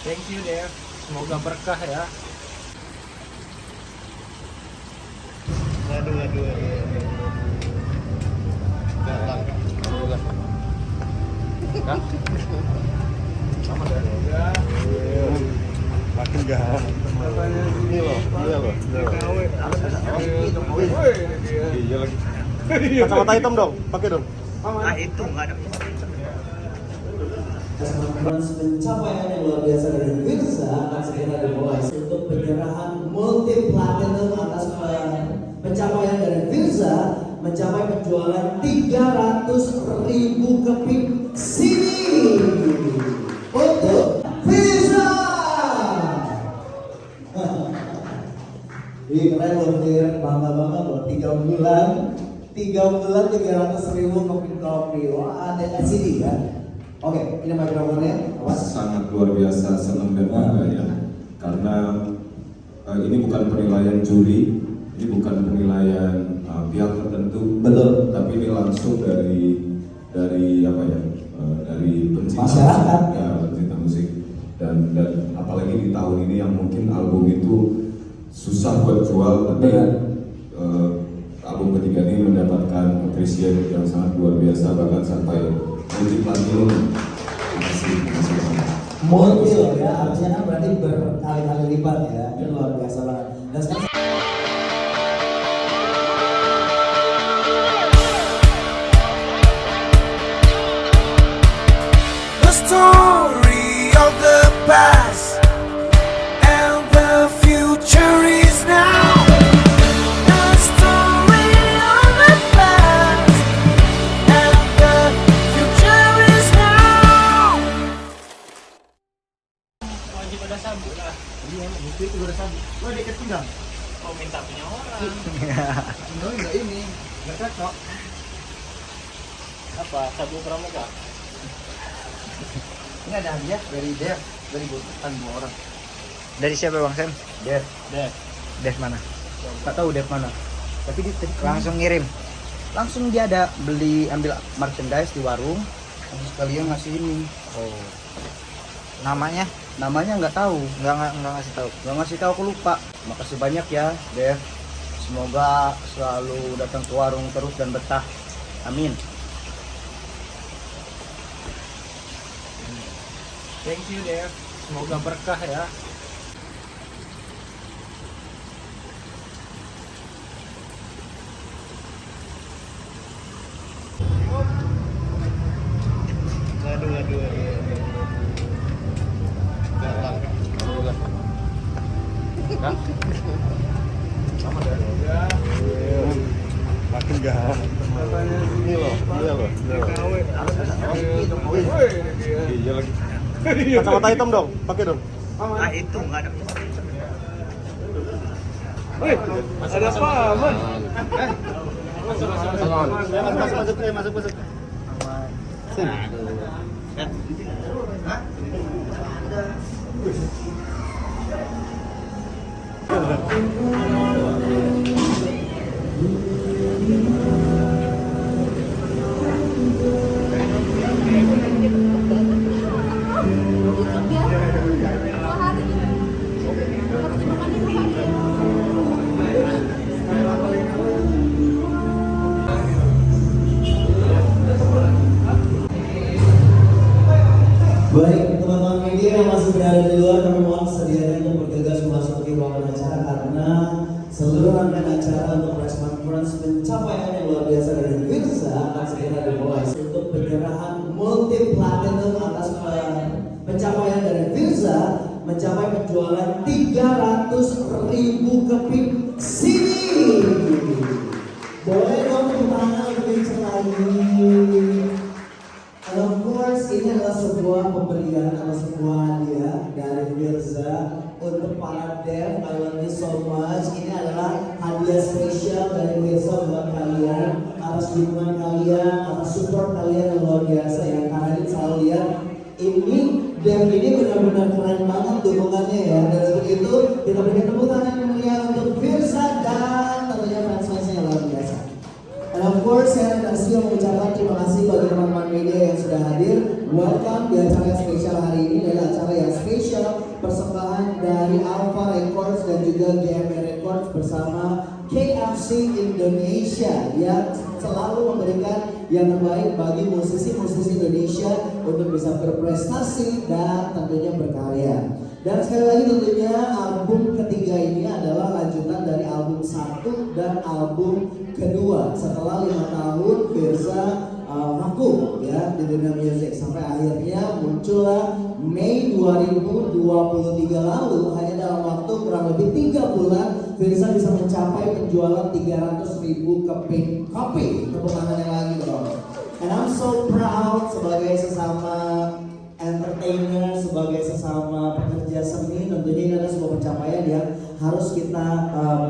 Thank you Dev, semoga berkah ya. Aduh. Enggak. Sama ya. Makin gak. Ini loh. Iya lagi. Kacamata hitam dong, pakai dong. Nah itu nggak ada. Pencapaian yang luar biasa dari Wirza akan segera dimulai untuk penyerahan multi platinum atas pencapaian dari Wirza mencapai penjualan 300.000 keping sini untuk Wirza. Ini keren loh, bangga loh, 3 bulan 300.000 keping kopi. Wah, ada sini kan. Oke, ini mikrofonnya. Awas. Sangat luar biasa, senang dan bangga ya. Karena ini bukan penilaian juri, ini bukan penilaian pihak tertentu. Betul. Tapi ini langsung dari apa ya? Dari pencinta masyarakat. musik, ya, pencinta musik. Dan apalagi di tahun ini yang mungkin album itu susah buat jual, tapi album ketiga ini mendapatkan appreciation yang sangat luar biasa, bahkan sampai multi platinum. Terima kasih banyak. Multi loh ya, artinya kan berarti berkali-kali lipat ya. Itu luar biasa banget. Dan sekarang The story of the past and the future is now. The story of the past and the future is now. Wajib ada sabuk lah. Iya, itu udah sabuk. Wah, deket pinggang. Kau minta punya orang. Enggak ini, enggak cocok. Apa? Sabuk pramuka? Ini ada hadiah dari Dev, dari buatan 2 orang. Dari siapa Bang Sam? Dev, Dev mana? nggak tahu Dev mana. Tapi dia Langsung ngirim. langsung dia ada ambil merchandise di warung, terus sekalian ngasih ini. Oh. Namanya? Namanya nggak tahu, Nggak ngasih tahu. nggak ngasih tahu, aku lupa. Makasih banyak ya Dev. Semoga selalu datang ke warung terus dan betah. Amin. Thank you Dev, semoga berkah ya. Aduh. Enggak. Sama ya. Makin gak. Ini loh. Iya lagi. Kacamata hitam dong, pakai dong. Nah itu nggak ada. Ada apa, Man? Masuk. baik teman-teman media yang masih berada di luar, kami mohon sedianya untuk bergegas memasuki ruangan acara karena seluruh rangkaian acara untuk press conference pencapaian yang luar biasa dari Wirza akan segera dimulai untuk penyerahan multi platinum atas pencapaian dari Wirza mencapai penjualan 300.000 keping sini. Boleh dong tepuk tangan lebih lagi. And of course, ini adalah sebuah pemberian atau sebuah hadiah dari Wirza untuk para dev. I love you so much. Ini adalah hadiah spesial dari Wirza buat kalian, atas dukungan kalian, atas support kalian yang luar biasa ya. Karena ini selalu lihat ini dev ini benar-benar keren banget dukungannya ya. Dan untuk itu kita berikan tepuk tangan yang meriah untuk Wirza dan tentunya fans-fansnya yang luar biasa. And of course, saya Tasio mengucapkan terima kasih bagi teman-teman media yang sudah hadir. Welcome di acara yang spesial hari ini, adalah acara yang spesial juga GMB Records bersama KFC Indonesia yang selalu memberikan yang terbaik bagi musisi-musisi Indonesia untuk bisa berprestasi dan tentunya berkarya. Dan sekali lagi tentunya album ketiga ini adalah lanjutan dari album 1 dan album kedua setelah 5 tahun Firza vakum ya di dunia musik sampai akhirnya muncullah Mei 2023 lalu. Hanya dalam waktu kurang lebih 3 bulan Firza bisa mencapai penjualan 300.000 keping kopi. Tepuk tangannya lagi dong. And I'm so proud sebagai sesama entertainer, sebagai sesama pekerja seni, tentunya ini adalah sebuah pencapaian yang harus kita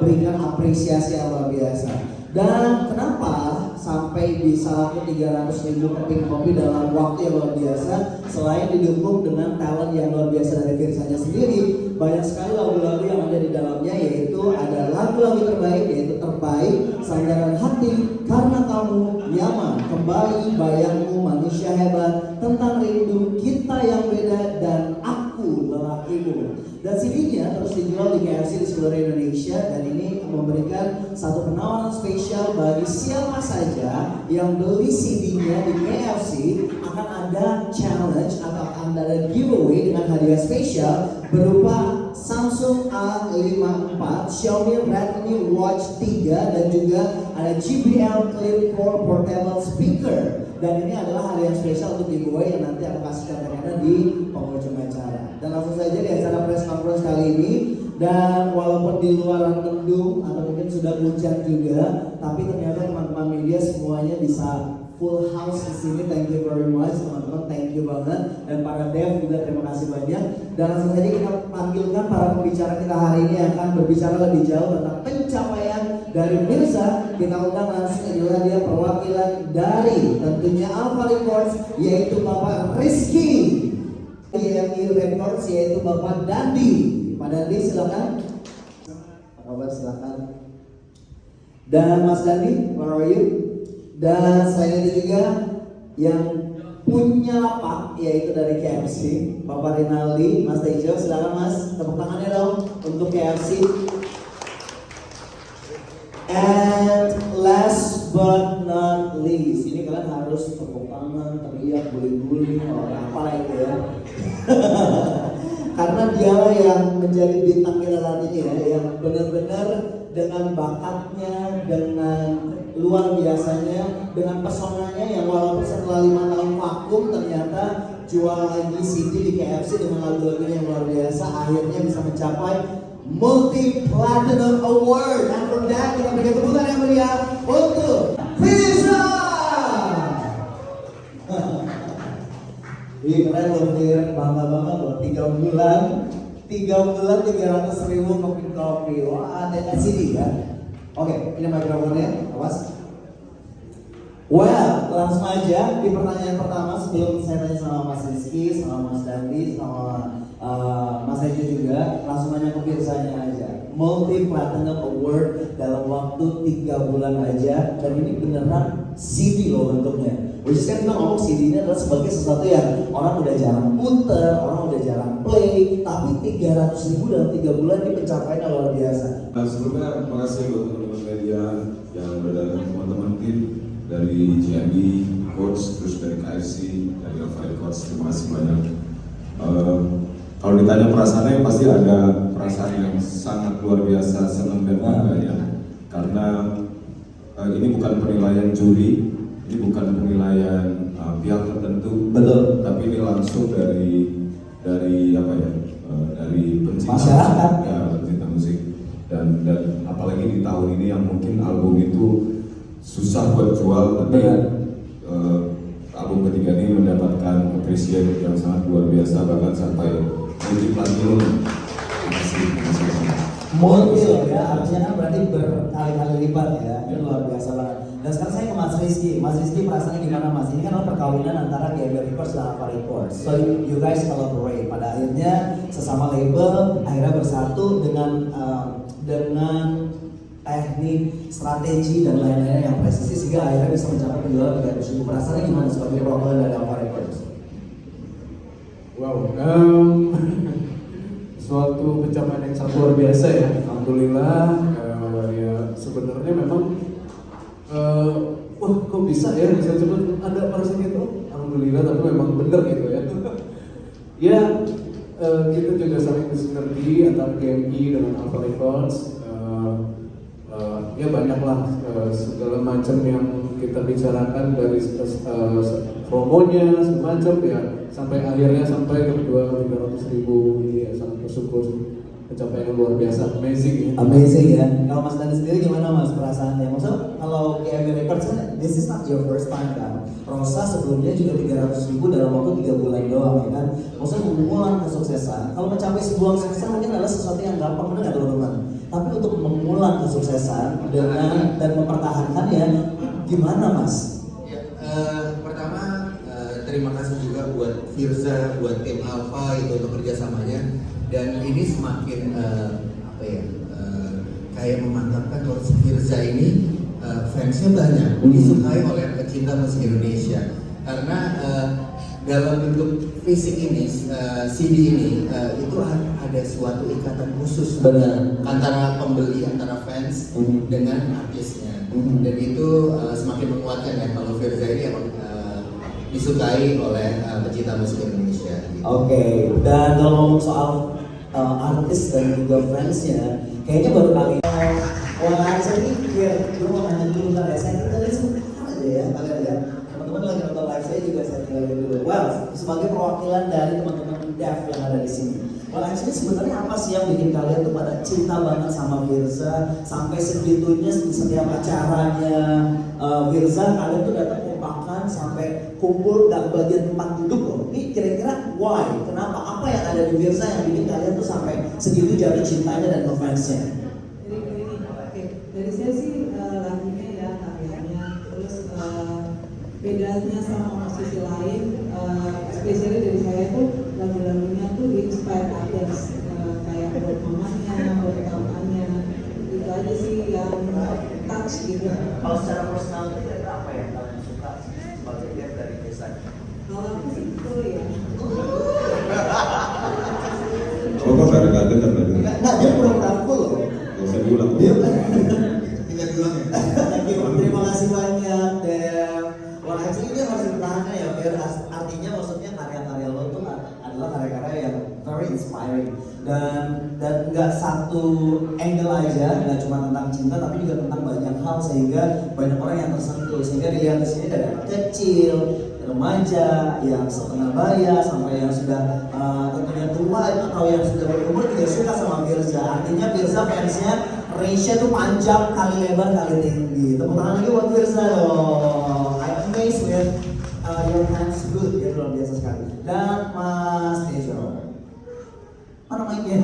berikan apresiasi yang luar biasa. Dan kenapa sampai bisa laku 300.000 keping kopi dalam waktu yang luar biasa? Selain didukung dengan talent yang luar biasa dari Firzanya sendiri, banyak sekali lagu-lagu yang ada di dalamnya, yaitu ada lagu-lagu terbaik, yaitu Terbaik, Sandaran Hati, Karena Kamu, Nyaman, Kembali, Bayangmu, Manusia Hebat, Tentang Rindu, Kita Yang Beda, dan Aku Lelakimu. Dan CD-nya terus dijual di KFC di seluruh Indonesia, dan ini memberikan satu penawaran spesial bagi siapa saja yang beli CD-nya di KFC. Akan ada challenge atau akan ada giveaway dengan hadiah spesial berupa Samsung A54, Xiaomi Redmi Watch 3, dan juga ada JBL Clip 4 Portable Speaker. Dan ini adalah hal yang spesial untuk giveaway yang nanti akan kasih kata-kata di penghujung acara. Dan langsung saja di acara press conference kali ini. Dan walaupun di luar mendung atau mungkin sudah hujan juga, tapi ternyata teman-teman media semuanya bisa full house di sini. Thank you very much teman-teman, thank you banget. Dan para dev juga terima kasih banyak. Dan langsung saja kita panggilkan para pembicara kita hari ini yang akan berbicara lebih jauh tentang pencapaian dari Firza. Kita undang langsung, inilah dia perwakilan dari tentunya Alpha Records, yaitu Bapak Rizky. EMI Records, yaitu Bapak Dandi. Pak Dandi silakan. Apa kabar, silakan. Dan Mas Dandi, where are you? Dan selain itu juga yang punya lapak, yaitu dari KFC, Bapak Rinaldi, Mas Tejo, silakan Mas, tepuk tangannya dong untuk KFC. And last but not least, ini kalian harus tepuk tangan, teriak, guling-guling, apa itu ya. Karena dialah yang menjadi bintang kita saat ini ya, yang benar-benar dengan bakatnya, dengan luar biasanya, dengan pesonanya yang walaupun setelah 5 tahun vakum ternyata jual lagi CD di KFC dengan lagu-lagunya yang luar biasa, akhirnya bisa mencapai multi-platinum award. And for that kita berikan tepukan yang meriah untuk Firza. Ini keren loh, bangga-bangga loh, 3 bulan 300.000 kopi. Wah, ada CD ya. Oke, ini mikrofonnya, awas. Well, langsung aja di pertanyaan pertama sebelum saya tanya sama Mas Rizky, sama Mas Dandi, sama Mas Ejo juga, langsung nanya ke Firzanya aja. Multi Platinum Award dalam waktu 3 bulan aja, dan ini beneran CD loh bentuknya. Which is kan kita ngomong CD ini adalah sebagai sesuatu yang orang udah jarang puter, orang udah jarang play, tapi 300.000 dalam 3 bulan ini pencapaian luar biasa. Dan sebelumnya terima kasih buat teman-teman media yang berada, teman-teman tim dari GMB Records, terus dari KFC, dari Alpha Records, terima kasih banyak. Kalau ditanya perasaannya pasti ada perasaan yang sangat luar biasa, senang dan bangga ya. Karena ini bukan penilaian juri, ini bukan penilaian pihak tertentu, betul, tapi ini langsung dari apa ya, dari pencinta masyarakat, ya, pencinta musik. Dan apalagi di tahun ini yang mungkin album itu susah buat jual, tapi album ketiga ini mendapatkan appreciation yang sangat luar biasa, bahkan sampai multi-platinum. Terima kasih. Multi loh ya, artinya kan berarti berkali-kali lipat ya, itu luar biasa banget. Dan sekarang saya ke Mas Rizky. Mas Rizky perasaannya gimana Mas? Ini kan adalah perkawinan antara GMB Records dan Alpha Records. So you guys collaborate. Pada akhirnya sesama label akhirnya bersatu dengan teknik, strategi dan lain-lain yang presisi sehingga akhirnya bisa mencapai penjualan 300.000. Perasaannya gimana sebagai perwakilan dari Alpha Records? Wow, suatu pencapaian yang sangat luar biasa ya. Alhamdulillah. Ya sebenarnya memang wah kok bisa ya bisa cepet ada perasaan gitu. Alhamdulillah, tapi memang bener gitu ya. Ya kita juga saling mengerti antara GMI dengan Alpha Records. Ya banyaklah segala macam yang kita bicarakan dari promonya semacam ya sampai akhirnya sampai ke 200-300 ribu ini ya, sangat bersyukur, pencapaian yang luar biasa, amazing ya. Amazing ya. Kalau Mas Dani sendiri gimana Mas perasaannya? Maksudnya kalau GMI Records kan this is not your first time kan. Rosa sebelumnya juga 300 ribu dalam waktu 3 bulan doang ya kan. Maksudnya mengulang kesuksesan. Kalau mencapai sebuah kesuksesan mungkin adalah sesuatu yang gampang, benar nggak teman-teman? Tapi untuk mengulang kesuksesan dengan dan mempertahankan ya gimana Mas? Ya, pertama terima kasih juga buat Firza, buat tim Alpha itu untuk kerjasamanya, dan ini semakin kayak memantapkan kalau si Firza ini fansnya banyak, disukai oleh pecinta musik Indonesia karena dalam bentuk fisik ini, CD ini itu ada suatu ikatan khusus antara pembeli, antara fans dengan artisnya, dan itu semakin menguatkan ya kalau Firza ini emang disukai oleh pecinta musik Indonesia. Gitu. Oke, dan kalau ngomong soal artis dan juga fansnya, kayaknya baru kali wah saya pikir gue mau nanya dulu kan ya, saya tinggalin sebentar aja ya kalian ya. Teman-teman lagi nonton live saya juga saya tinggalin dulu. Well, sebagai perwakilan dari teman-teman Dev yang ada di sini. Well, actually sebenarnya apa sih yang bikin kalian tuh pada cinta banget sama Firza sampai segitunya di setiap acaranya Firza kalian tuh datang kompakan sampai kumpul dan bagian tempat duduk loh. Ini kira-kira why? Kenapa? Apa yang ada di Firza yang bikin kalian tuh sampai segitu jatuh cintanya dan ngefansnya? Dari saya sih lagunya ya karyanya, terus bedanya sama musisi lain, especially dari saya tuh lagu-lagunya tuh inspire others, kayak buat mamanya, buat kakaknya, itu aja sih yang touch gitu. Kalau secara personal itu apa yang kalian suka sebagai Dev dari Firza? Kalau aku sih itu ya. Kok kadang-kadang kan ada? Nah, dia kurang rangkul loh. Gak usah diulang. Tinggal diulang ya. Terima kasih banyak Dev. Wah, actually ini harus bertahannya ya, biar artinya maksudnya karya-karya lo tuh adalah karya-karya yang very inspiring dan nggak satu angle aja, nggak cuma tentang cinta tapi juga tentang banyak hal sehingga banyak orang yang tersentuh, sehingga dilihat di sini dari anak kecil, remaja, yang setengah baya sampai yang sudah tentunya tua atau yang sudah berumur juga suka sama Firza. Artinya Firza fansnya range-nya tuh panjang kali lebar kali tinggi. Tepuk tangan lagi buat Firza loh. I'm amazed with your hands good, ya luar biasa sekali. Dan Mas Tejo, mana mic-nya?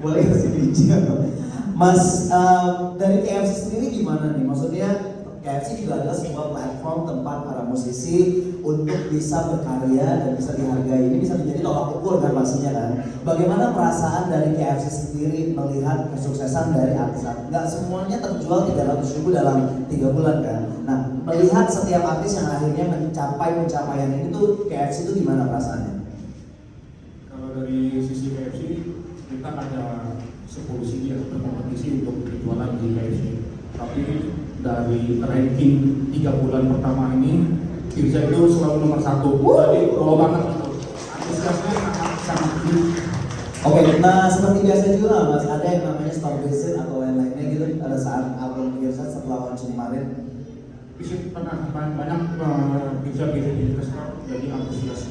Boleh kasih bijak. Mas dari KFC sendiri gimana nih? Maksudnya KFC juga adalah sebuah platform tempat para musisi untuk bisa berkarya dan bisa dihargai. Ini bisa menjadi tolak ukur kan pastinya kan. Bagaimana perasaan dari KFC sendiri melihat kesuksesan dari artis-artis? Nggak semuanya terjual 300 ribu dalam 3 bulan kan. Nah, melihat setiap artis yang akhirnya mencapai pencapaian ini tuh KFC itu gimana perasaannya? Kalau dari sisi KFC kita ada 10 CD yang berkompetisi untuk berjualan di KFC. Tapi dari ranking 3 bulan pertama ini Firza itu selalu nomor 1. Jadi kalau banget antusiasnya sangat tinggi. Oke, nah seperti biasa juga lah Mas, ada yang namanya store visit atau lain-lainnya gitu pada saat album Firza setelah launch kemarin. Visit pernah banyak Firza visit investor, jadi antusias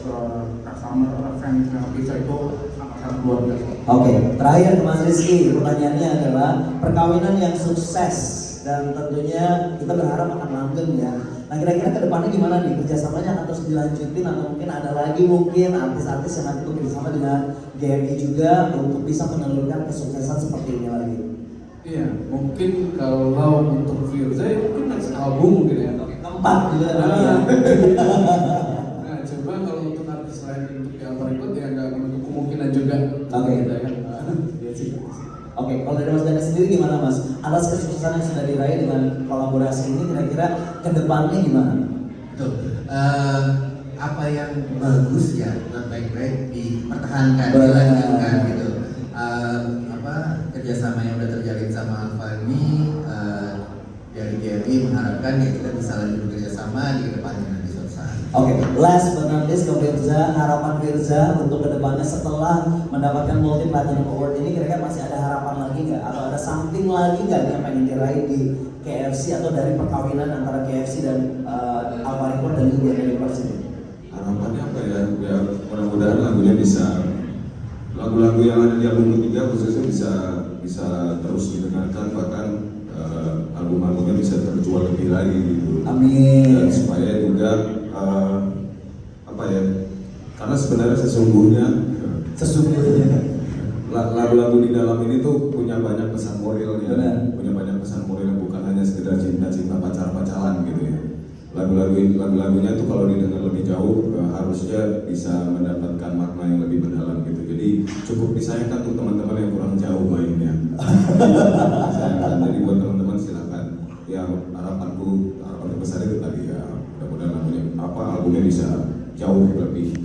customer fans Firza itu sangat luar biasa. Oke, terakhir ke Mas Rizky, pertanyaannya adalah perkawinan yang sukses dan tentunya kita berharap akan langgeng ya. Nah kira-kira ke depannya gimana nih, kerjasamanya akan terus dilanjutin atau mungkin ada lagi mungkin artis-artis yang nanti bekerjasama dengan GMI juga untuk bisa menelurkan kesuksesan seperti ini lagi? Iya, mungkin kalau untuk Firza ya mungkin next album mungkin ya. Keempat juga nanti ya. Nah coba kalau untuk artis lain untuk yang berikut ya nggak menutup kemungkinan juga. Oke. Ya sih. Oke, kalau dari Mas Dani sendiri gimana Mas? Atas kesuksesan yang sudah diraih dengan kolaborasi ini kira-kira ke depannya gimana? Betul. Apa yang bagus ya, baik-baik dipertahankan, dilanjutkan gitu. harapkan ya kita bisa lagi bekerja sama di depannya nanti suatu saat. Oke, last but not least ke Firza, harapan Firza untuk kedepannya setelah mendapatkan multi platinum award ini kira-kira masih ada harapan lagi nggak? Atau ada something lagi nggak yang pengen diraih di KFC atau dari perkawinan antara KFC dan Alpha Record dan juga Records ini? Harapannya apa ya? Ya mudah-mudahan lagunya bisa, lagu-lagu yang ada di album ketiga khususnya bisa terus didengarkan, bahkan album-albumnya bisa terjual lebih lagi gitu. Amin. Dan supaya juga apa ya? Karena sebenarnya sesungguhnya lagu-lagu di dalam ini tuh punya banyak pesan moralnya, punya banyak pesan moral yang bukan hanya sekedar cinta-cinta pacar-pacaran gitu ya. Lagu-lagunya tuh kalau didengar lebih jauh harusnya bisa mendapatkan makna yang lebih mendalam gitu. Jadi cukup disayangkan untuk teman-teman yang kurang jauh mainnya. Jadi buat teman-teman silakan. Ya harapan terbesar itu tadi ya, mudah-mudahan lagunya albumnya bisa jauh lebih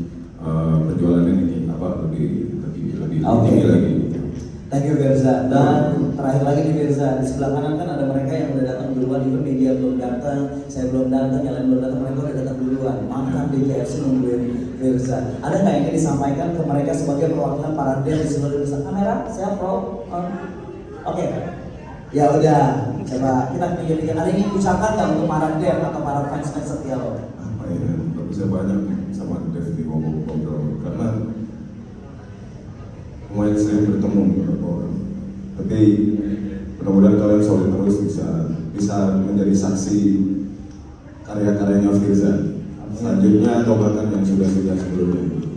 penjualannya lebih lagi. Thank you Firza. Dan terakhir lagi nih Firza, di sebelah kanan kan ada mereka yang udah datang duluan, even media belum datang, saya belum datang, yang lain belum datang, mereka udah datang duluan. Makan di KFC nungguin Firza. Ada nggak yang ingin disampaikan ke mereka sebagai perwakilan para dev di seluruh Indonesia? Kamera, siap bro? Oke. Ya udah, coba kita pikir-pikir. Ada yang ingin ucapkan nggak untuk para dev atau para fans setia lo? Apa ya? Nggak bisa banyak sama dev di ngobrol karena lumayan sering bertemu beberapa orang. Tapi mudah-mudahan kalian solid terus bisa menjadi saksi karya-karyanya Firza selanjutnya atau bahkan yang sudah sebelumnya.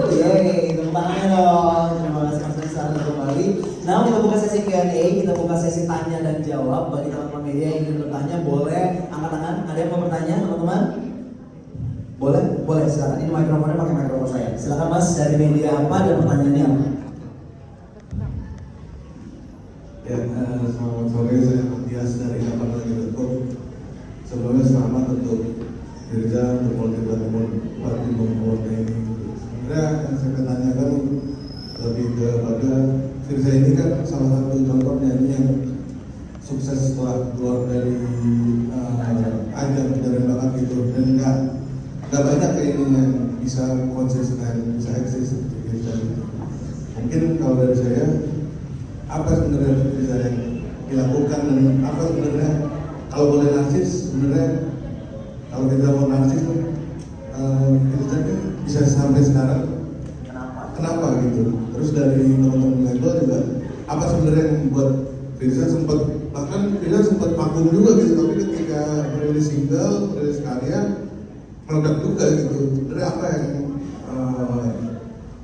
Yeay, tempatnya dong. Terima kasih Mas Firza sudah kembali. Nah, kita buka sesi Q&A, kita buka sesi tanya dan jawab. Bagi teman-teman media yang ingin bertanya, boleh angkat tangan. Ada yang mau bertanya, teman-teman? Boleh, silakan. Ini mikrofonnya pakai mikrofon saya. Silakan Mas, dari media apa dan pertanyaannya apa? Ya, selamat sore, saya Matias dari kapanlagi.com. Sebelumnya selamat untuk Firza untuk multi platinum award ini. Sebenarnya yang saya tanyakan lebih kepada Firza ini kan salah satu contoh nyanyi yang sukses setelah keluar dari ajang pencarian bakat gitu, dan nggak banyak kayak ini yang bisa konsisten, bisa eksis seperti Firza. Mungkin kalau dari saya, apa sebenarnya Firza yang dilakukan dan apa sebenarnya kalau boleh narsis, sebenarnya kalau kita mau narsis Firza bisa sampai sekarang kenapa gitu. Terus dari teman-teman label juga apa sebenarnya yang membuat Firza bahkan vakum juga gitu, tapi ketika merilis single, merilis karya meledak juga gitu. Sebenarnya apa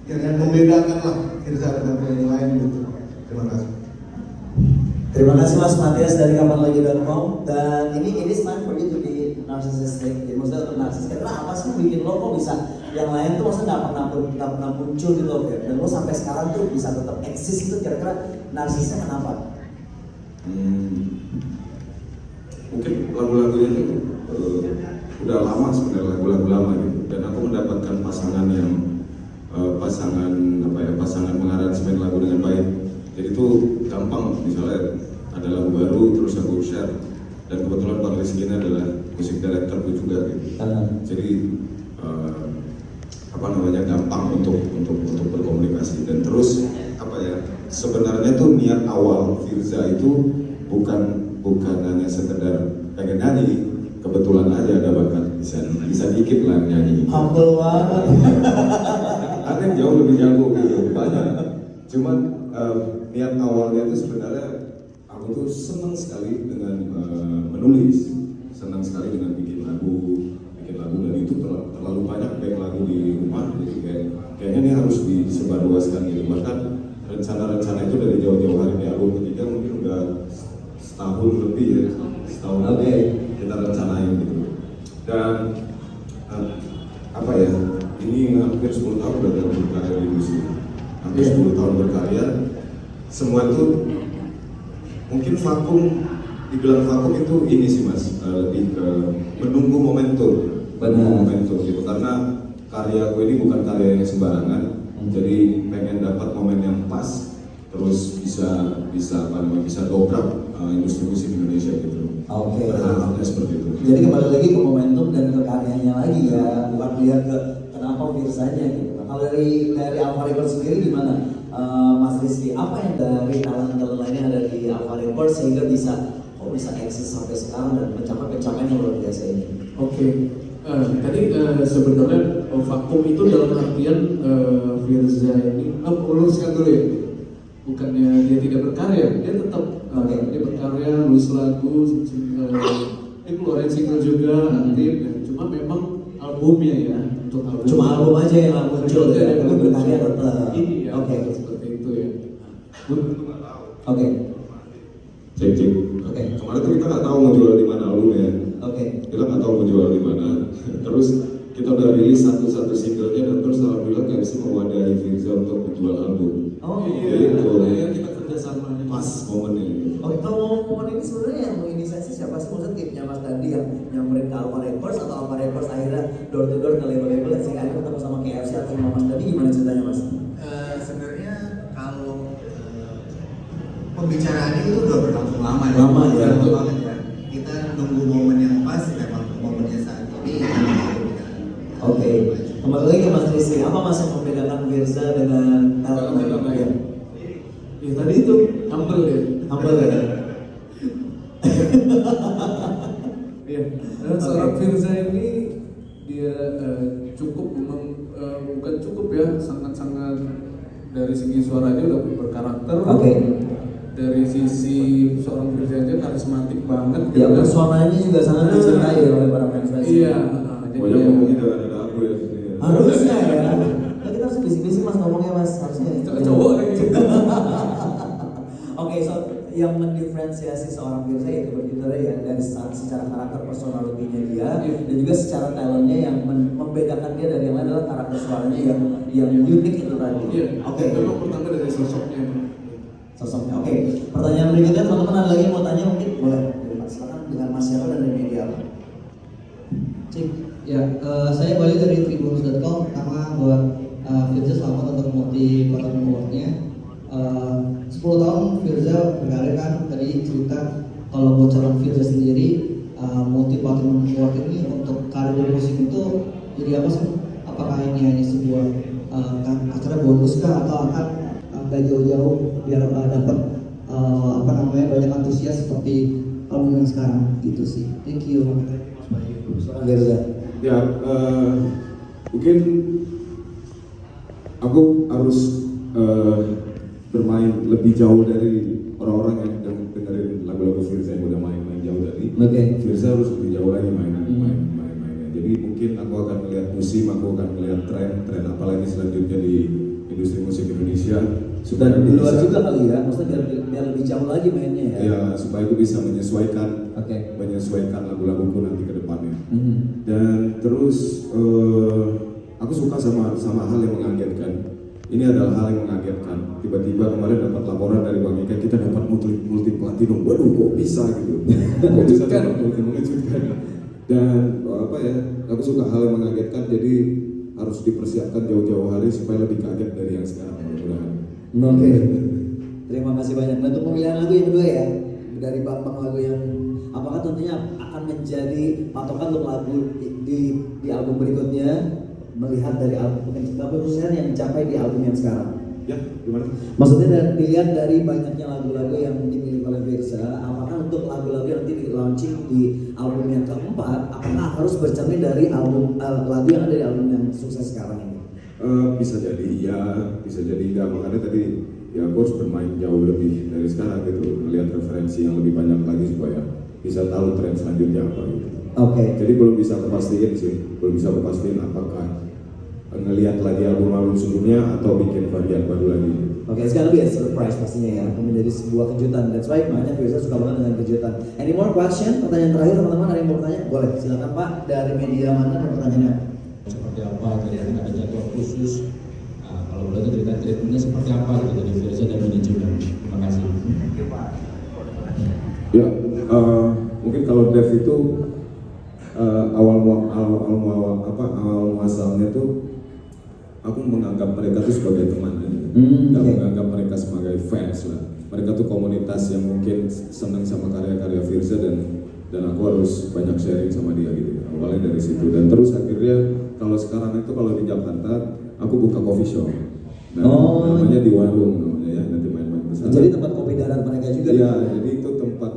yang membedakan lah Firza dengan yang lain gitu. Terima kasih. Terima kasih Mas Matias dari kapanlagi.com. Dan ini time for you to be narcissistic. Jadi maksudnya untuk narsis, karena apa sih bikin lo kok bisa yang lain tuh maksudnya nggak pernah muncul gitu loh, dan lo sampai sekarang tuh bisa tetap eksis itu, kira-kira narsisnya kenapa? Mungkin lagu-lagunya itu udah lama sebenarnya, lagu-lagu lama gitu, dan aku mendapatkan pasangan mengaransemen lagu dengan baik. Jadi itu gampang, misalnya ada lagu baru terus aku share, dan kebetulan Bang Rizky ini adalah musik directorku juga gitu. Jadi gampang untuk berkomunikasi. Dan terus sebenarnya tuh niat awal Firza itu bukan hanya sekedar pengen nyanyi, kebetulan aja ada bakat bisa dikit lah nyanyi. Humble banget. Ada yang jauh lebih jago gitu, banyak. Cuman niat awalnya itu sebenarnya aku tuh senang sekali dengan menulis, senang sekali dengan bikin lagu, dan itu terlalu banyak banyak lagu di rumah, jadi kayaknya ini harus disebarluaskan gitu. Bahkan rencana itu dari jauh-jauh hari di album ketiga mungkin udah setahun lebih ya, kita rencanain gitu. Dan ini hampir 10 tahun udah berkarya di musik, hampir 10 tahun berkarya. Semua itu mungkin dibilang vakum itu ini sih Mas, lebih ke menunggu momentum gitu, karena karya gue ini bukan karya yang sembarangan. Jadi pengen dapat momen yang pas, terus bisa dobrak industri musik Indonesia gitu. Oke. Berharapnya seperti itu. Jadi kembali lagi ke momentum dan ke karyanya lagi ya, bukan lihat ke kenapa Firzanya gitu. Kalau dari Alpha Records sendiri gimana, Mas Rizky? Apa yang dari talent lainnya ada di Alpha Records sehingga bisa eksis sampai sekarang dan mencapai pencapaian yang luar biasa ini? Oke. Tadi sebenarnya vakum itu dalam artian Firza ini, luruskan dulu ya. Bukannya dia tidak berkarya, dia tetap dia berkarya, nulis lagu, dia keluarin single juga, aktif. Cuma memang albumnya ya, untuk album. Cuma album aja yang muncul ya, tapi berkarya tetap. Iya, Oke. seperti itu ya. Oke. Cek. Oke. Kemarin tuh kita nggak tahu mau jual di mana albumnya. Oke. Kita nggak tahu mau jual di mana. Terus kita udah rilis satu singlenya dan terus alhamdulillah KFC mewadahi Firza untuk menjual album. Oh iya. Itu Ya, kita kerjasama pas momennya. Oke, kalau momen ini sebenarnya yang menginisiasi siapa sih? Maksudnya timnya Mas Dandi yang nyamperin ke Alpha Records atau Alpha Records akhirnya door to door ke label-label sehingga akhirnya ketemu sama KFC atau sama Mas Dandi, gimana ceritanya Mas? Sebenarnya kalau pembicaraannya itu udah berlangsung lama ya. Lama ya. Lama banget ya. Kita nunggu momen yang pas, memang momennya saat ini. Oke, kembali lagi ke Mas Rizky, apa Mas yang membedakan Firza dengan talent lain? Ya tadi itu humble ya. Humble ya? Iya. Seorang Firza ini dia cukup memang bukan cukup ya, sangat-sangat dari segi suaranya udah berkarakter. Oke. Dari sisi seorang Firza aja karismatik banget. Ya, gitu kan. personanya juga sangat dicintai oleh para fans. Iya. Banyak ngomongnya ada aku ya. Harusnya ya. Nah, kita harus bisik-bisik Mas ngomongnya Mas, harusnya. Cowok lagi. Oke, so yang mendiferensiasi seorang Firza yaitu berbicara ya dari secara karakter personalitinya dia dan juga secara talentnya yang membedakan dia dari yang lain adalah karakter suaranya yang unik itu tadi. Iya. Oke. Memang pertama dari sosoknya. Sosoknya. Oke. Pertanyaan berikutnya teman-teman ada lagi yang mau tanya mungkin boleh. Silakan dengan Mas siapa dan dari media apa? Cik, ya saya balik dari tribunnews.com. Pertama buat Firza selamat untuk multi platform award-nya. 10 tahun Firza berkarya kan, tadi cerita kalau bocoran Firza sendiri multi platform award ini untuk karir musik itu jadi apa sih? Apakah ini hanya sebuah acara bonus kah atau akan nggak jauh-jauh biar dapat banyak antusias seperti album yang sekarang gitu sih. Thank you. Firza. Ya, mungkin aku harus bermain lebih jauh dari orang-orang yang dengerin lagu-lagu Firza yang udah main jauh tadi. Oke. Firza harus lebih jauh lagi mainnya. Jadi mungkin aku akan melihat musim, aku akan melihat tren apalagi selanjutnya di industri musik Indonesia. Sudah di luar juga kali ya, maksudnya biar lebih jauh lagi mainnya ya. Ya, supaya aku bisa menyesuaikan lagu-laguku nanti ke depannya. Dan terus aku suka sama hal yang mengagetkan. Ini adalah hal yang mengagetkan. Tiba-tiba kemarin dapat laporan dari Bang Ika, kita dapat multi platinum. Waduh, kok bisa gitu? Mengejutkan. Dan aku suka hal yang mengagetkan. Jadi harus dipersiapkan jauh-jauh hari supaya lebih kaget dari yang sekarang. Mudah-mudahan. Oke. Terima kasih banyak. Dan untuk pemilihan lagu yang kedua ya, dari Bambang lagu yang apakah tentunya akan menjadi patokan untuk lagu di album berikutnya, melihat dari album yang dicapai di album yang sekarang? Ya, gimana? Maksudnya dilihat dari banyaknya lagu-lagu yang dimiliki oleh Firza, apakah untuk lagu-lagu yang nanti di launching di album yang keempat, apakah harus bercermin dari album lagu yang ada di album yang sukses sekarang ini? Bisa jadi ya, bisa jadi enggak. Makanya tadi ya aku harus bermain jauh lebih dari sekarang gitu, melihat referensi yang lebih banyak lagi supaya bisa tahu tren selanjutnya apa gitu. Oke. Jadi belum bisa kepastian apakah ngelihat lagi album sebelumnya atau bikin varian baru lagi. Oke, sekarang lebih surprise pastinya ya, akan menjadi sebuah kejutan. That's why makanya Firza suka banget dengan kejutan. Any more question? Pertanyaan terakhir teman-teman, ada yang mau bertanya? Boleh, silakan Pak. Dari media mana pertanyaannya? Seperti apa? Kelihatan ada jadwal khusus. Nah, kalau boleh cerita treatmentnya seperti apa gitu dari Firza dan manajemen. Terima kasih. Ya, mungkin kalau Dev itu awal muasalnya tuh aku menganggap mereka tuh sebagai teman, nggak menganggap mereka sebagai fans lah. mereka tuh komunitas yang mungkin senang sama karya-karya Firza dan aku harus banyak sharing sama dia gitu. Awalnya dari situ dan terus akhirnya kalau sekarang itu kalau di Jakarta aku buka coffee shop. Nah, namanya di warung namanya ya, nanti main-main ke sana. Jadi tempat kopi darat mereka juga. Iya, jadi itu tempat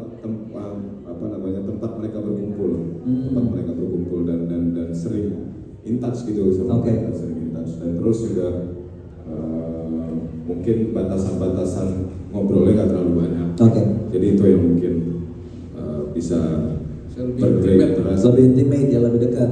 mereka berkumpul. Tempat mereka berkumpul dan sering in touch gitu sama mereka, sering in touch. Dan terus juga mungkin batasan-batasan ngobrolnya nggak terlalu banyak. Jadi itu yang mungkin bisa lebih intimate ya, lebih dekat.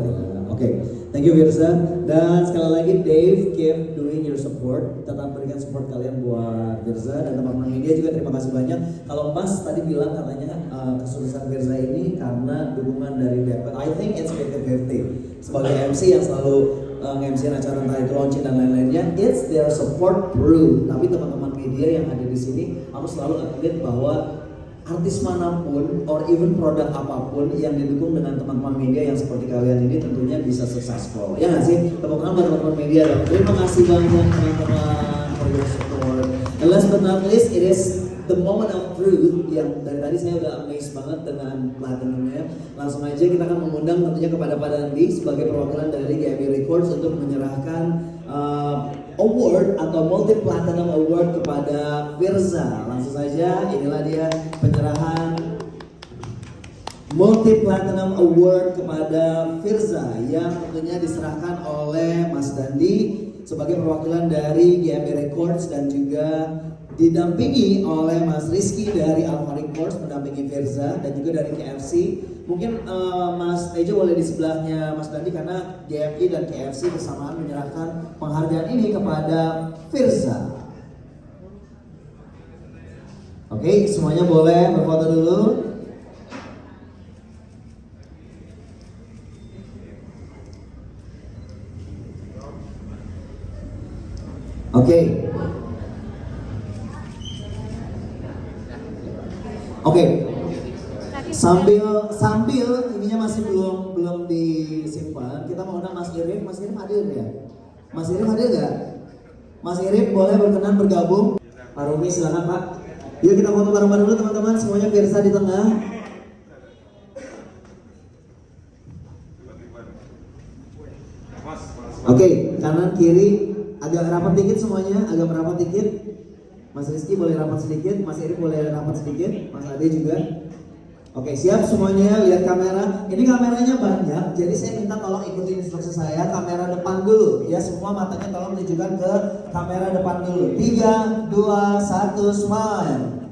Thank you Firza, dan sekali lagi Dave, keep doing your support, tetap berikan support kalian buat Firza dan teman-teman media juga terima kasih banyak. Kalau Mas tadi bilang katanya kesuksesan Firza ini karena dukungan dari Dave, but I think it's 50-50. Sebagai MC yang selalu nge-MC acara entah itu launching dan lain-lainnya, it's their support through. Tapi teman-teman media yang ada di sini, aku selalu update bahwa artis manapun or even produk apapun yang didukung dengan teman-teman media yang seperti kalian ini tentunya bisa successful. Ya nggak sih? Tepuk tangan buat teman-teman media dong. Terima kasih banyak teman-teman for your support. And last but not least, it is the moment of truth yang dari tadi saya udah amazed banget dengan platinumnya. Langsung aja kita akan mengundang tentunya kepada Pak Dandi sebagai perwakilan dari GME Records untuk menyerahkan award atau multi platinum award kepada Firza. Langsung saja, inilah dia penyerahan multi platinum award kepada Firza yang tentunya diserahkan oleh Mas Dandi sebagai perwakilan dari GME Records dan juga didampingi oleh Mas Rizky dari Alpha Records mendampingi Firza dan juga dari KFC. Mungkin Mas Tejo boleh di sebelahnya Mas Dandi karena GMI dan KFC bersamaan menyerahkan penghargaan ini kepada Firza. Oke, semuanya boleh berfoto dulu. Oke. Sambil ininya masih belum disimpan, kita mau undang Mas Irif. Mas Irif hadir ya? Mas Irif hadir nggak? Mas Irif boleh berkenan bergabung. Pak Rumi silakan Pak. Yuk kita foto bareng-bareng dulu teman-teman, semuanya Firza di tengah. Oke, kanan kiri agak rapat dikit semuanya, agak merapat dikit. Mas Rizky boleh rapat sedikit, Mas Irif boleh rapat sedikit, Mas Ade juga. Oke, siap semuanya, lihat kamera. Ini kameranya banyak, jadi saya minta tolong ikuti instruksi saya. Kamera depan dulu, ya semua matanya tolong menunjukkan ke kamera depan dulu. 3, 2, 1, smile.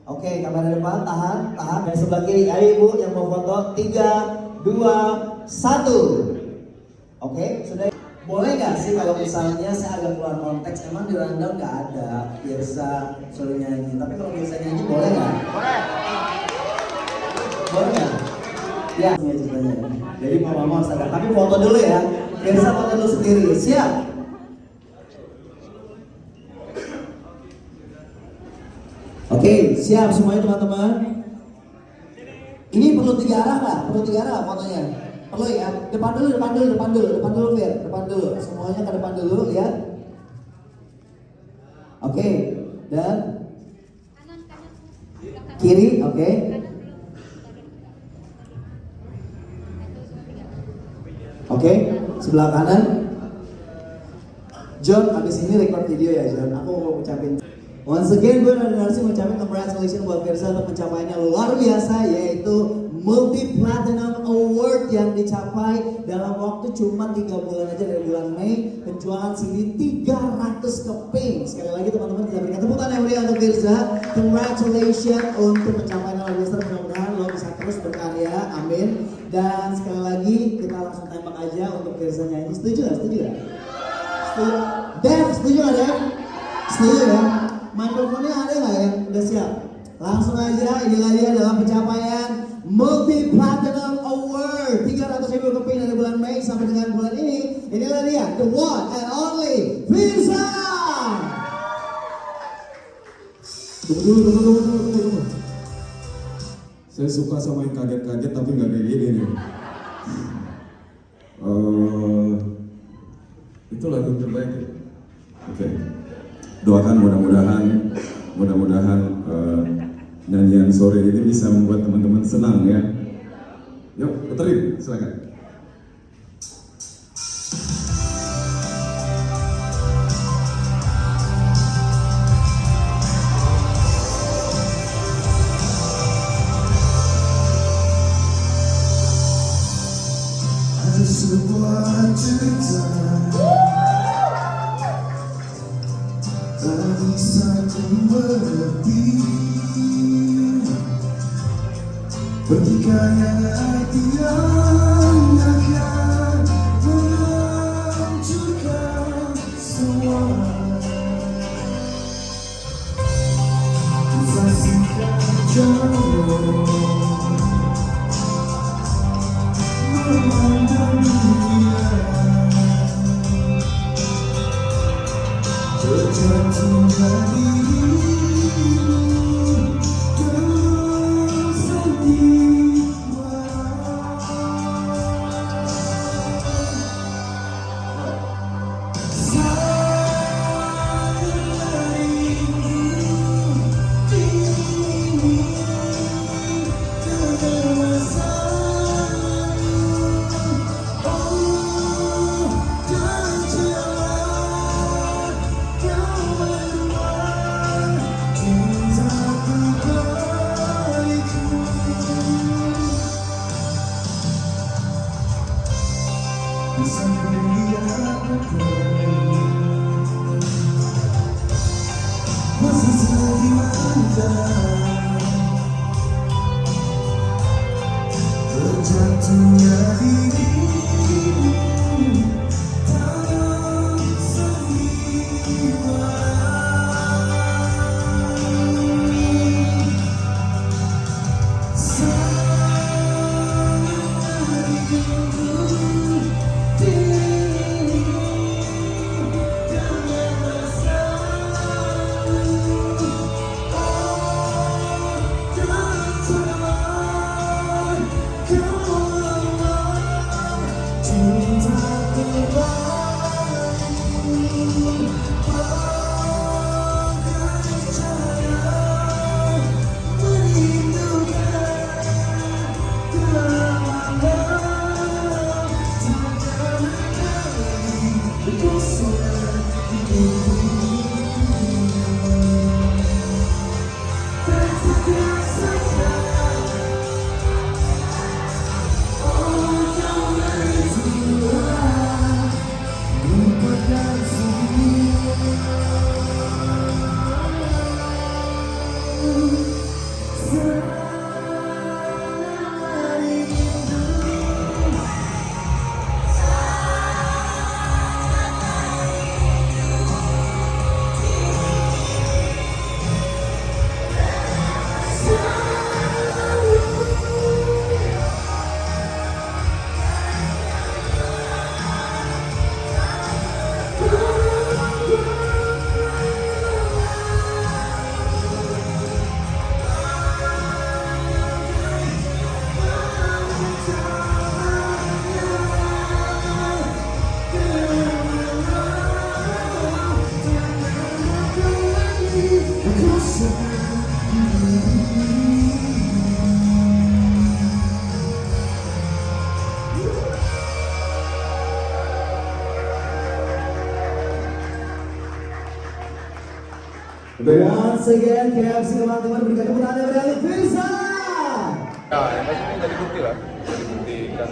Oke, kamera depan, tahan. Dan sebelah kiri, ayo ibu yang mau foto. 3, 2, 1. Oke, sudah. Boleh nggak sih kalau misalnya saya agak keluar konteks, emang di rundown nggak ada Firza suruh nyanyi, tapi kalau Firza nyanyi boleh nggak? Boleh nggak? Ya, ceritanya. Jadi mama harus ada, tapi foto dulu ya. Firza foto dulu sendiri, siap? Oke, siap semuanya teman-teman. Ini perlu 3 arah nggak? Perlu 3 arah fotonya? Perlu ya? Depan dulu Fir. Depan dulu, semuanya ke depan dulu ya. Oke, dan kiri, oke. Oke, sebelah kanan. John, abis ini record video ya John. Aku mau ucapin. Once again, gue dan Narsi mengucapkan congratulations buat Firza untuk pencapaiannya luar biasa, yaitu Multi Platinum Award yang dicapai dalam waktu cuma 3 bulan aja dari bulan Mei. Penjualan CD 300 keping. Sekali lagi teman-teman kita berikan tepuk tangan yang meriah untuk Firza. Congratulations untuk pencapaian luar biasa. Mudah-mudahan lo bisa terus berkarya, amin. Dan sekali lagi kita langsung tembak aja untuk Firza nyanyi. Setuju gak? Setuju? Dev, setuju gak Dev? Setuju ya? Mikrofonnya ada nggak ya? Udah siap? Langsung aja, inilah dia dalam pencapaian Multi Platinum Award 300.000 keping dari bulan Mei sampai dengan bulan ini. Inilah dia, the one and only Firza. Tunggu. Saya suka sama yang kaget-kaget tapi nggak kayak gini nih. Itu lagu terbaik ya? Oke. Doakan mudah-mudahan mudah-mudahan nyanyian sore ini bisa membuat teman-teman senang ya. Yuk, puterin, silakan. Ada sebuah cerita tak bisa ku mengerti, pertikaian hati yang akan menghancurkan semua. Ku saksikan jauh memandang dunia terjatuhnya dirimu dalam masih sedih mata terjatuhnya dirimu dalam Once again, KFC teman-teman berikan tepuk tangan kepada Firza. Ya, yang pasti ini jadi bukti lah. Jadi bukti kan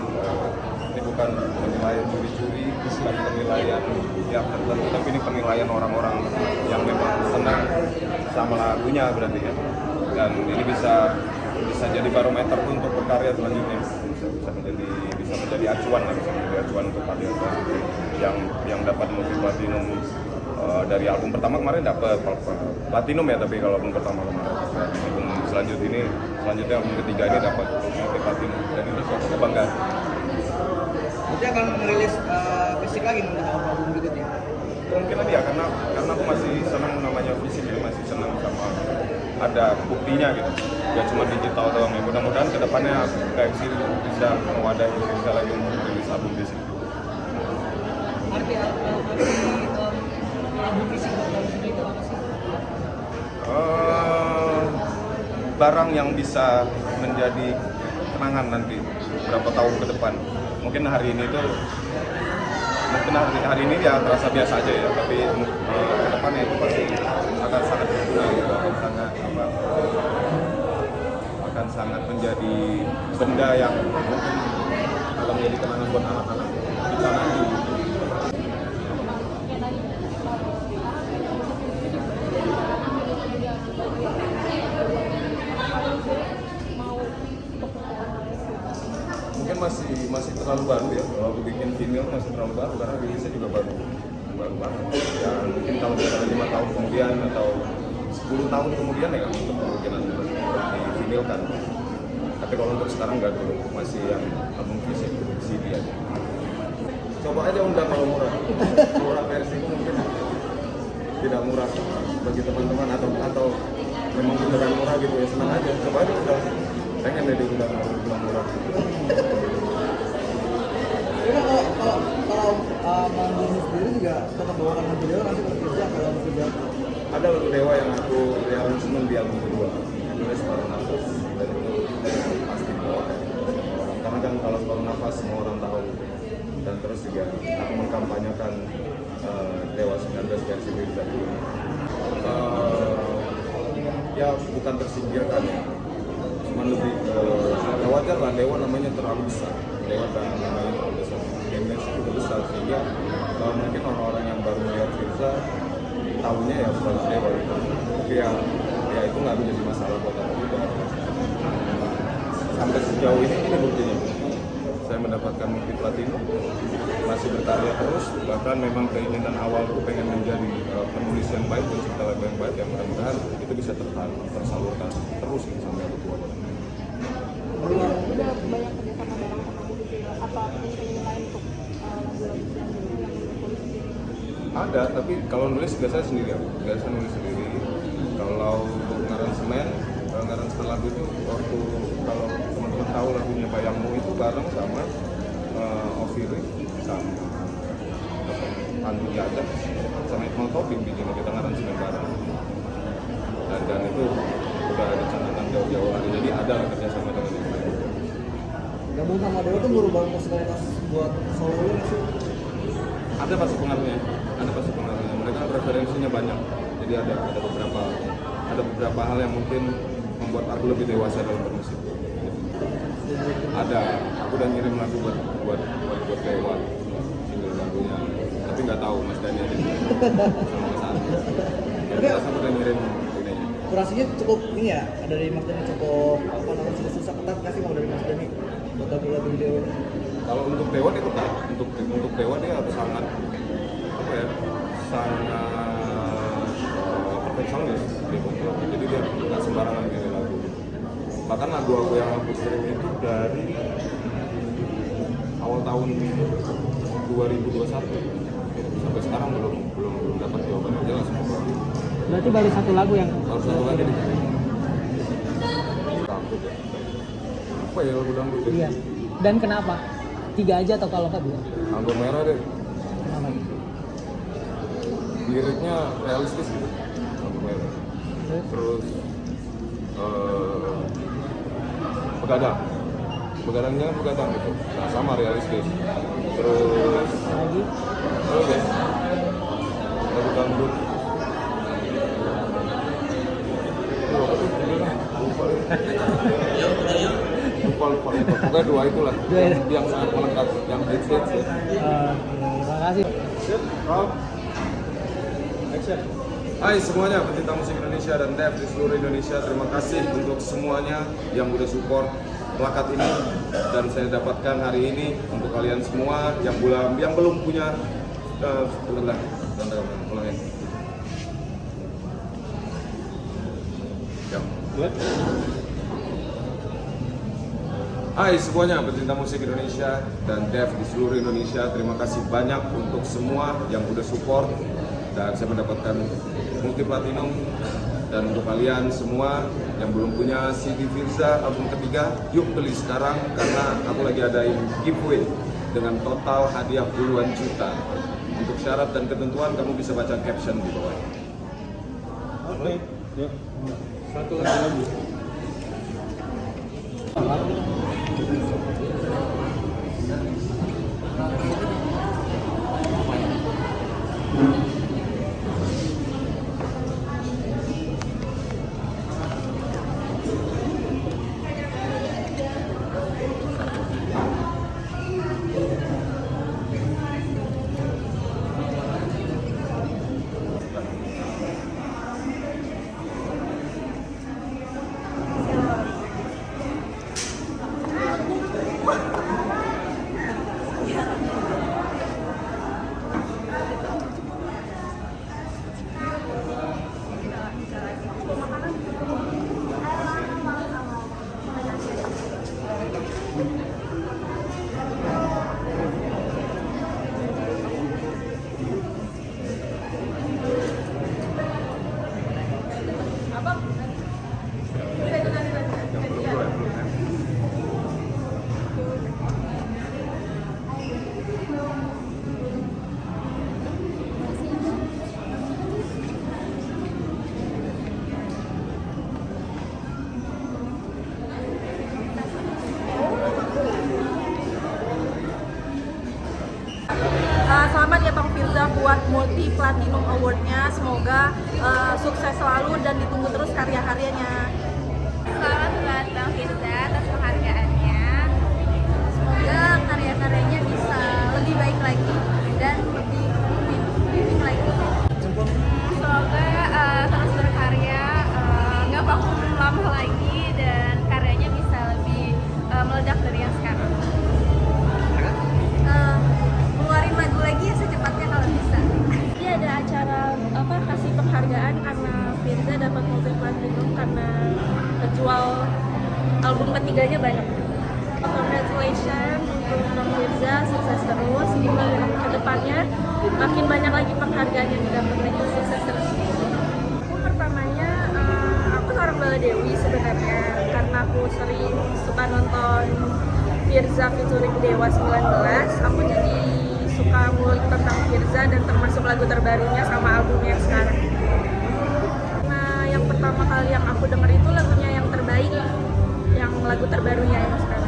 ini bukan penilaian curi-curi, bukan penilaian yang tertentu, tapi ini penilaian orang-orang yang memang senang sama lagunya berarti ya. Dan ini bisa jadi barometer pun untuk berkarya selanjutnya. Bisa menjadi acuan lah, bisa menjadi acuan untuk karya selanjutnya yang dapat motivasi dari album pertama kemarin dapat platinum ya, tapi kalau album pertama kemarin album selanjutnya album ketiga ini dapat platinum, dan itu suatu kebanggaan. Nanti akan merilis fisik lagi untuk album berikutnya. Kemungkinan ya, karena aku masih senang namanya fisik, masih senang sama ada buktinya gitu. Gak cuma digital doang ya. Mudah-mudahan kedepannya KFC bisa mewadahi, bisa lagi merilis album fisik. Arti album fisik itu apa sih? barang yang bisa menjadi kenangan nanti berapa tahun ke depan. Mungkin hari ini ya terasa biasa aja ya, tapi ke depannya itu pasti akan sangat berguna gitu, akan sangat menjadi benda yang mungkin akan menjadi kenangan buat anak-anak kita nanti. Mungkin masih terlalu baru ya, kalau aku bikin vinyl masih terlalu baru karena rilisnya juga baru banget. Ya mungkin kalau misalnya 5 tahun kemudian atau 10 tahun kemudian ya kemungkinan divinylkan. Tapi kalau untuk sekarang nggak dulu, masih yang album fisik CD aja. Coba aja undang kalau murah versi mungkin tidak murah bagi teman-teman atau memang beneran murah gitu ya, senang aja. Coba aja undang, pengen deh diundang murah. Ini kalau manggung sendiri juga tetap bawakan lagu Dewa nanti kalau kerja kalau kerja. Ada lagu Dewa yang aku rearrangement di album kedua, judulnya Separuh Nafas, dan itu pasti bawakan orang. Karena kan kalau Separuh Nafas semua orang tahu, dan terus juga aku mengkampanyekan Dewa 19 versi Firza dulu. Ya bukan tersingkirkan ya, cuman lebih wajar lah, Dewa namanya terlalu besar. Dewa dan namanya terlalu besar, gamenya juga besar, sehingga mungkin orang-orang yang baru melihat Firza tahunya ya sebagai Dewa gitu. Tapi ya itu nggak menjadi masalah buat aku juga. Sampai sejauh ini buktinya saya mendapatkan multi platinum, masih berkarya terus, bahkan memang keinginan awalku pengen menjadi penulis yang baik, pencipta lagu yang baik, yang mudah-mudahan itu bisa tersalurkan terus gitu, sampai aku tua. Udah banyak kerjasama bareng sama gitu, apa mungkin lain untuk lagu-lagu selanjutnya yang ditulis sendiri? Ada, tapi kalau nulis biasanya sendiri aku, biasa nulis sendiri. Kalau untuk ngaransemen lagu itu waktu kalau teman-teman tahu lagunya Bayangmu itu bareng sama Oviri sama Andi Jajak sama Iqmal Tobing bikin kita ngaransemen bareng. Dan itu udah ada catatan jauh-jauh hari, jadi ada lah kerjasama dengan yang lain. Gabung sama Dewa tuh merubah personalitas buat solo lu sih? Ada pasti pengaruhnya. Mereka preferensinya banyak, jadi ada beberapa hal yang mungkin membuat aku lebih dewasa dalam bermusik. Ada, aku udah ngirim lagu buat Dewa, single lagunya, tapi nggak tahu Mas Dani ada di sama Mas Andi. Jadi aku udah ngirim ini. Kurasinya cukup ini ya, dari Mas Dani cukup susah ketat nggak sih kalau dari Mas Dani buat lagu-lagu Dewa? Kalau untuk Dewa dia ketat, untuk Dewa dia sangat perfeksionis gitu. Jadi dia nggak sembarangan pilih lagu. Bahkan lagu aku yang aku kirim itu dari awal tahun 2021 sampai sekarang belum dapat jawabannya, dia langsung baru. Berarti baru satu lagu yang dikirim. Takut ya. Apa ya lagu dangdut? Iya. Dan kenapa? 3 aja atau kalau nggak 2? Anggur Merah deh. Kenapa? Liriknya realistis gitu. Anggur Merah. Terus begadangnya begadang gitu. Nah, sama realistis. Terus lagi ya lagu dangdut. Lupa. Pokoknya 2 itulah yang sangat melekat, yang hits ya. Terima kasih. Rob. Action. Hai semuanya, pecinta musik Indonesia dan Dev di seluruh Indonesia. Terima kasih untuk semuanya yang udah support plakat ini, dan saya dapatkan hari ini untuk kalian semua yang belum punya ulangin. Hai semuanya, pecinta musik Indonesia dan Dev di seluruh Indonesia. Terima kasih banyak untuk semua yang udah support, dan saya mendapatkan multi platinum. Dan untuk kalian semua yang belum punya CD Firza album ketiga, yuk beli sekarang karena aku lagi adain giveaway dengan total hadiah puluhan juta. Untuk syarat dan ketentuan kamu bisa baca caption di bawah. Oke. Yuk. Satu lagi. Selamat ya Bang Firza buat multi platinum awardnya, semoga sukses selalu dan ditunggu terus karya-karyanya. Selamat buat Bang Firza atas penghargaannya. Semoga karya-karyanya bisa lebih baik lagi dan lebih booming lagi. Semoga terus berkarya, nggak vakum lama lagi dan karyanya bisa lebih meledak dari yang sekarang. Keluarin lagu lagi ya secepatnya kalau bisa. Ini ada acara kasih penghargaan karena Firza dapat multi platinum karena jual album ketiganya banyak. Congratulations untuk Bang Firza, sukses terus. Ke depannya makin banyak lagi penghargaan yang didapat lagi, sukses terus. Aku pertamanya aku seorang Bala Dewi sebenarnya karena aku sering suka nonton Firza featuring Dewa 19. Aku jadi suka ngulik tentang Firza dan termasuk lagu terbarunya sama albumnya yang sekarang. Nah, yang pertama kali yang aku denger itu lagunya yang terbaik, yang lagu terbarunya yang sekarang.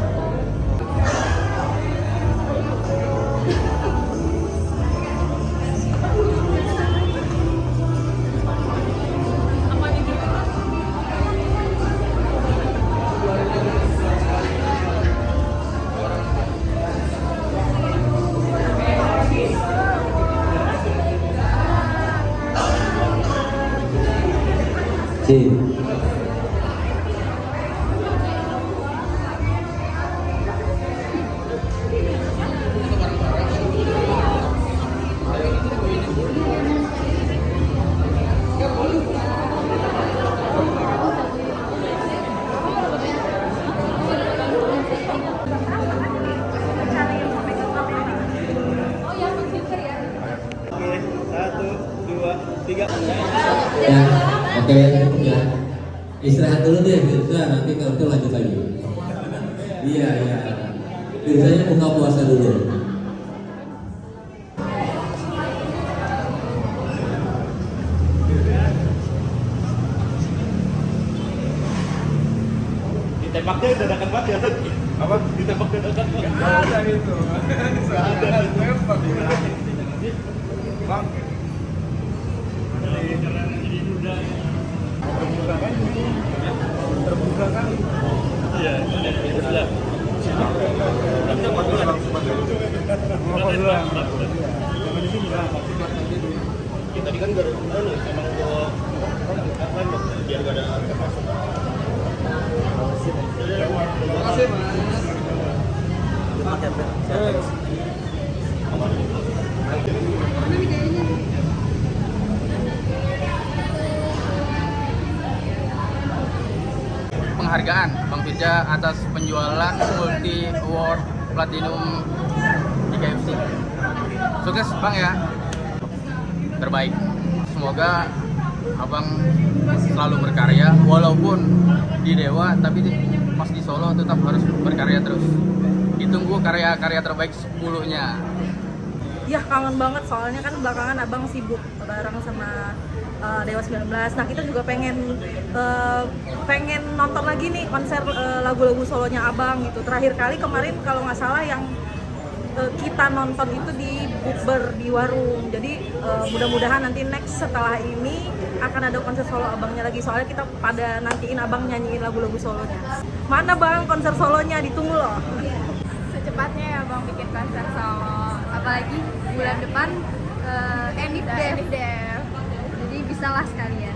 Ya, oke, ya. Istirahat dulu deh, Firza, nanti kalau itu lanjut lagi. Iya, iya. Firzanya buka puasa dulu. Ditembaknya dadakan banget ya. Apa? Ditembak dadakan banget. Nggak ada itu. Nggak ada tembak. Bang. Terbuka kan? Iya, sudah. Tadi kan baru emang gua biar gak ada masuk. Terima kasih Penghargaan Bang Firza atas penjualan multi award platinum di KFC. Sukses Bang ya, terbaik. Semoga Abang selalu berkarya walaupun di Dewa, tapi pas di Solo tetap harus berkarya terus. Ditunggu karya-karya terbaik 10-nya. Ya kangen banget soalnya kan belakangan abang sibuk bareng sama Dewa 19. Nah kita juga pengen nonton lagi nih konser lagu-lagu solonya Abang gitu. Terakhir kali kemarin kalau nggak salah yang kita nonton itu di bukber di warung. Jadi mudah-mudahan nanti next setelah ini akan ada konser solo Abangnya lagi. Soalnya kita pada nantiin Abang nyanyiin lagu-lagu solonya. Mana Bang konser solonya, ditunggu loh. Secepatnya ya Bang bikin konser solo. Apalagi bulan depan Enif Dev. Jadi bisalah sekalian.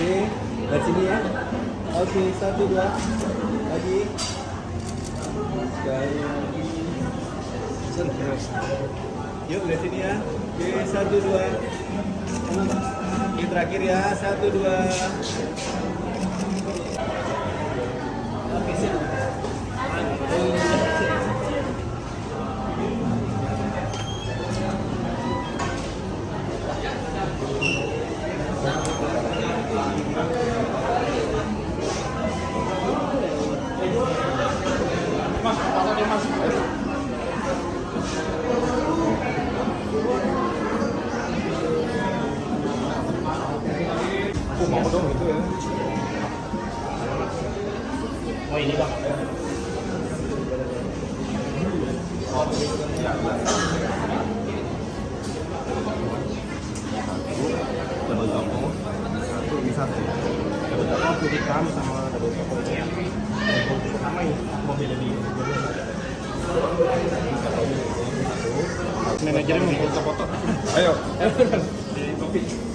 Oke, dari sini ya. Oke, 1, 2 lagi. Sekali lagi. Terus. Yuk dari sini ya. Oke, 1, 2. Ini terakhir ya. 1, 2. Oke, sip. Mau dong itu ya. Oh ini Bang. Double taco. Satu bisa sih. Double taco putih hitam sama double taco ini. Sama ini mau beda di. Manajernya mau foto-foto. Ayo. Di kopi.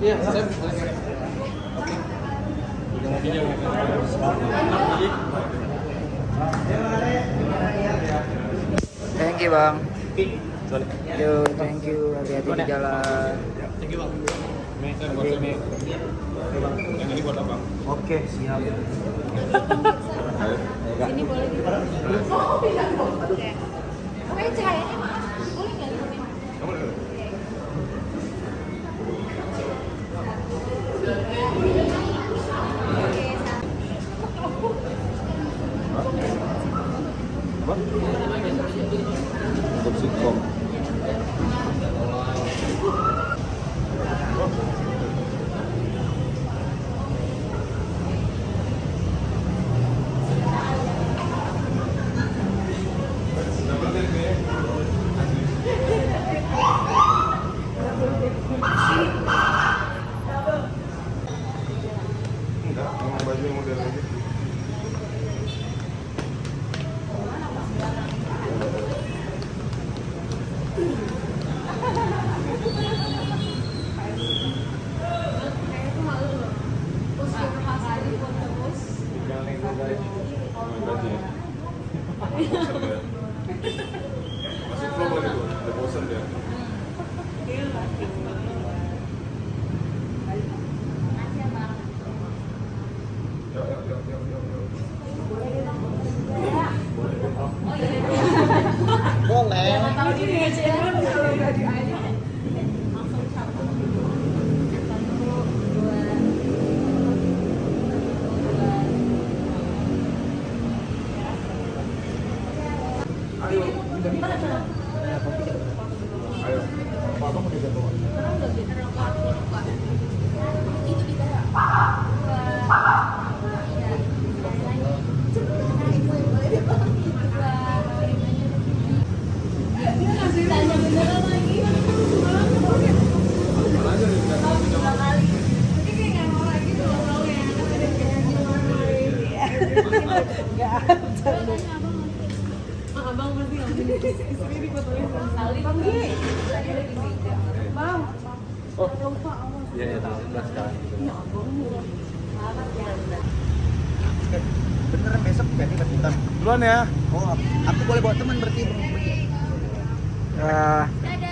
Iya, Sam. Thank you Bang. Yo, thank you. Hati-hati di jalan. Thank you Bang. Yang ini buat Abang. Oke, siap. Ini boleh gitu. Oh, tidak. Oke. Oke, cahayanya maaf. Boleh nggak di sini? Untuk sitkom. Enggak, memang baju yang model aja. Masih vlog lagi tuh, udah bosan dia. Boleh. Tahu ini aja kalau nggak diayak. Ayo. Ayo. Apa-apa mau dibawa. Bang Gi. Bang. Oh. Iya, tahu. Belas sekarang. Ya ampun. Beneran besok jadi badminton. Duluan ya. Oh, aku boleh bawa teman berarti. Ya. Dadah.